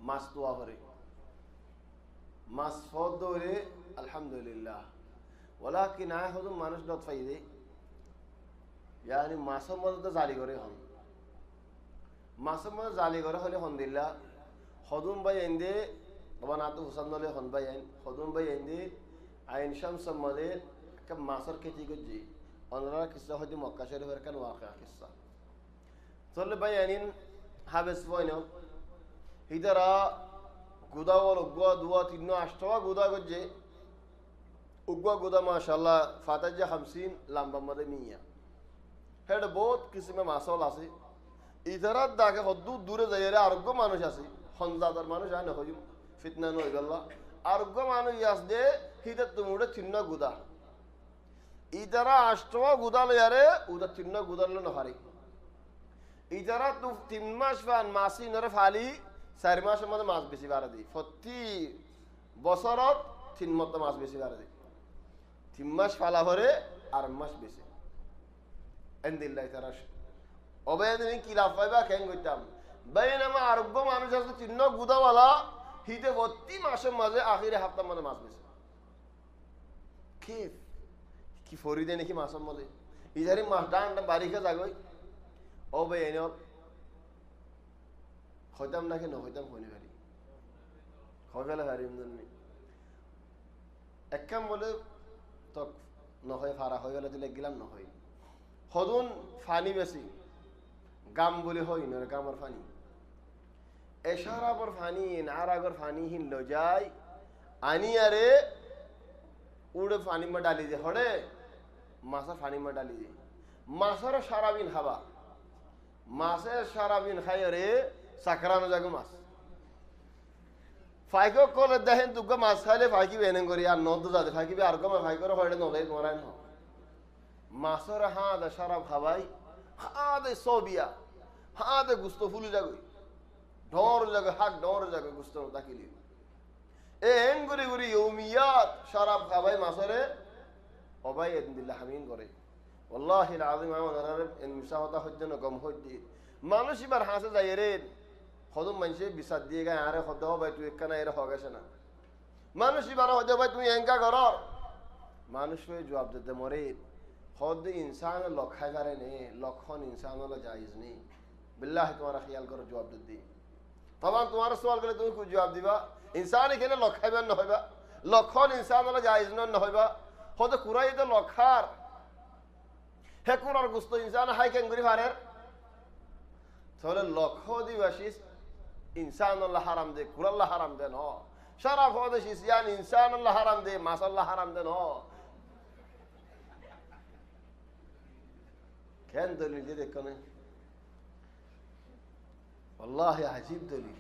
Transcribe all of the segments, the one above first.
মাছ তোয়া করে মাছ ফদ দৌড়ে আলহামদুলিল্লাহ ওলা কি না হদুম মানুষ নত ফাইদে ইয়ানি মাছের মধ্যে তো জালি করে হন মাছের মধ্যে জালি করে হলে হন্দিল্লা হদুম বাই এন্দে তোমার নাতু হুসান দলে হন বাই আইন হদুম বাই এন্দে আইন শামসের মধ্যে একটা মাছের খেতি করছি অন্যরা কিসা হয়তো মক্কা শরীফের কেন ওয়াকা কিসা চলে বাই আইন হাবেস বইন হিদারা গুদা বল উগুয়া দুয়া তিন আষ্টवा গুদা করছে উগুয়া গুদা মাশাআল্লাহ ফাতাজা 50 লম্বা মধ্যে মিয়া হেড বহুত কিসিমে মাছল আছে ইধারা দাগে হদ্দু দূরে যাইরে আরোগ্য মানুষ আছে হনজাদার মানুষ আনে হই ফিতনা নই গল্লা আরোগ্য মানুষ আসদে হিদা তুমুড়ে তিন গুদা ইধারা আষ্টवा গুদা লয়ারে উদা তিন গুদা ল নহারি ইধারা তু 3 মাস ফান মাসি নরে ফালি 4 মাসের মধ্যে মাছ বেশি বাড়া দিই প্রতি বছরত 3 মত মাছ বেশি বাড়া দিই 3 মাস ফালা ভরে আর মাস বেশি এন্দিল্লাহ তারা অবৈধ কি লাভ পাইবা কেন কইতাম বাইনামা আরোগ্য মানুষ আছে 3 গুদাওয়ালা হিতে প্রতি মাসের মাঝে আখিরে হাফতার মধ্যে মাছ বেশি কেফ কি ফরিদে নাকি মাসের মধ্যে ইধারি মাছ ডান্ডা বারিখে যাগই অবৈধ হইতাম নাকি ন হইতাম হইনি ভারি হইলে ভারি এমনি একদম বলে তো নহয় ফারা হয়ে গেলে দিলে গেলাম নহয় হদুন ফানি বেশি গাম বলে হই না গামর ফানি এশারাবর ফানি নারাগর ফানি হিন লো যায় আনি আরে উড়ে ফানি মে ডালি দে হড়ে মাছা ফানি মে ডালি দে মাছার সারাবিন খাবা মাছের সারাবিন খাই রে সাকরানো যাগো মাছ ফাইকো কলে দেখেন তুগো মাছ খাইলে ফাইকি বেনেন করি আর নদ যাতে ফাইকিবে আর কমে ফাইকর হড়ে নদে মরাই ন মাছের হাত সারাব খাবাই হাত সবিয়া হাত গুস্ত ফুলি যাগই ঢর যাগে হাক ঢর যাগে গুস্ত তাকিলি এ এন গুরি গুরি ইউমিয়াত সারাব খাবাই মাছরে অবাই এদিল্লাহ হামিন করে ওয়াল্লাহি আযীম আমাদের এন মুসাহাদা হজ্জন কম হজ্জি মানুষ এবার হাসে যায় রে হদম মানুষে বিচার দিয়ে গায়ে আরে হদ ভাই তুই একখানা এর হগেছে না মানুষ এবার হদ ভাই তুমি এঙ্কা কর মানুষ হয়ে জবাব দিতে মরে হদ ইনসান লক্ষায় করে নে লক্ষণ ইনসান হলো জায়েজ নেই বিল্লাহ তোমারা খেয়াল করো জবাব দিতে তখন তোমার সওয়াল করলে তুমি কুछ জবাব দিবা ইনসান এখানে লক্ষাইবেন না হইবা লক্ষণ ইনসান হলো জায়েজ না হইবা হদ কুরাই তো লক্ষার হে কুরার গুস্ত ইনসান হাই কেন করি পারে তাহলে লক্ষ দিবাসী ইনসান আল্লাহ হারাম দে কুরাল্লাহ হারাম দেন হ সারা ফদেশ ইসিয়ান ইনসান আল্লাহ হারাম দে মাসাল্লাহ হারাম দেন হ কেন দলিল দিয়ে দেখনে والله عجيب দলিল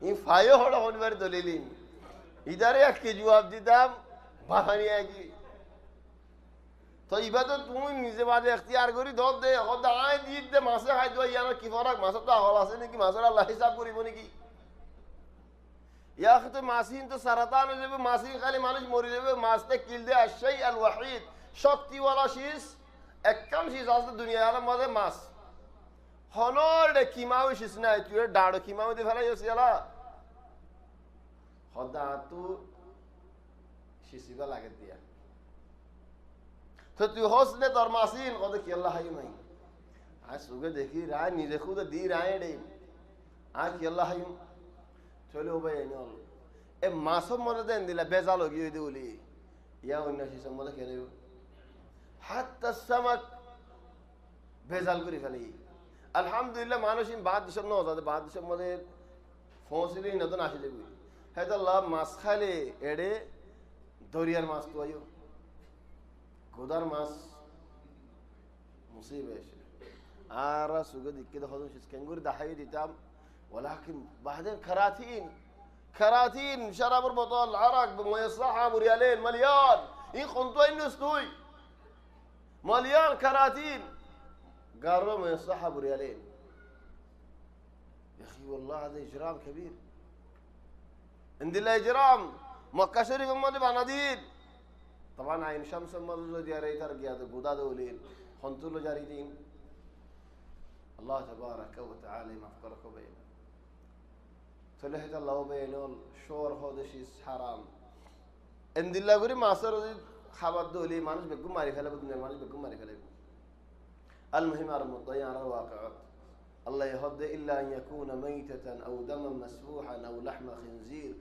ই ফায়ো হড় হনবার দলিলিন ইদারে কি জবাব দিতাম বাহানি আকি তো ইবাদত তুমি নিজে বাদে এখতিয়ার করি দদ দে হদ আই দি দে মাছে খাই দই ইয়ানো কি ফরাক মাছ তো হল আছে নাকি মাছের আল্লাহ হিসাব করিব নাকি ইয়া তো মাসিন তো সারাতান হয়ে যাবে মাসিন খালি মানুষ মরে যাবে মাছতে কিল দে আশাই আল ওয়াহিদ শক্তিওয়ালা শীষ একদম শীষ আছে দুনিয়ার মধ্যে মাছ হনর ডে কিমাও শীষ নাই তুই ডাড় কিমাও দি ফেলাই হইছিলা হদা তু শীষিবা লাগে দিয়া তো তুই হসলে তোর মাসিন কত কি আল্লাহ হাই মাই আজ সুগে দেখি রায় নিজে খুদ দি রায় ডে আজ কি আল্লাহ হাই চলে ও ভাই এনে হলো এ মাসব মনে দেন দিলা বেজাল গিয়ে দি বলি ইয়া অন্য শিশম মনে কেন হাত্তা সামাক বেজাল করে ফেলি আলহামদুলিল্লাহ মানুষ বাদ দিশম না হতে বাদ দিশম মধ্যে ফসলি নতুন আসি দেবি হয়তো আল্লাহ মাছ খাইলে এড়ে দরিয়ার মাছ তো আইও গোদার মাছ মুসিব এসে আর সুগে দিকে তো হদম শিস কেঙ্গুরি দাহাই দিতাম ولكن بعدين كراتين شراب البطل عرق بميصحة بريالين مليان إن خنطوين نستوي مليان كراتين قالوا ميصحة بريالين يا أخي والله هذا إجرام كبير عند الله إجرام مكة شريف ماذا بنادين طبعا عين شمس ماذا جاري ترجع ده دولين خنطلو جاريدين الله تبارك وتعالى مفكرك بين فلحت الله بينول شور هودشيس حرام اندilla করি মাছের খাবার দলি মানুষ বেগুন মারি ফেলে দুনিয়ার মানুষ বেগুন মারি ফেলে المهم আর مضيع على الواقعات الله يهد إلا أن يكون ميتة أو دما مسفوحا أو لحم خنزير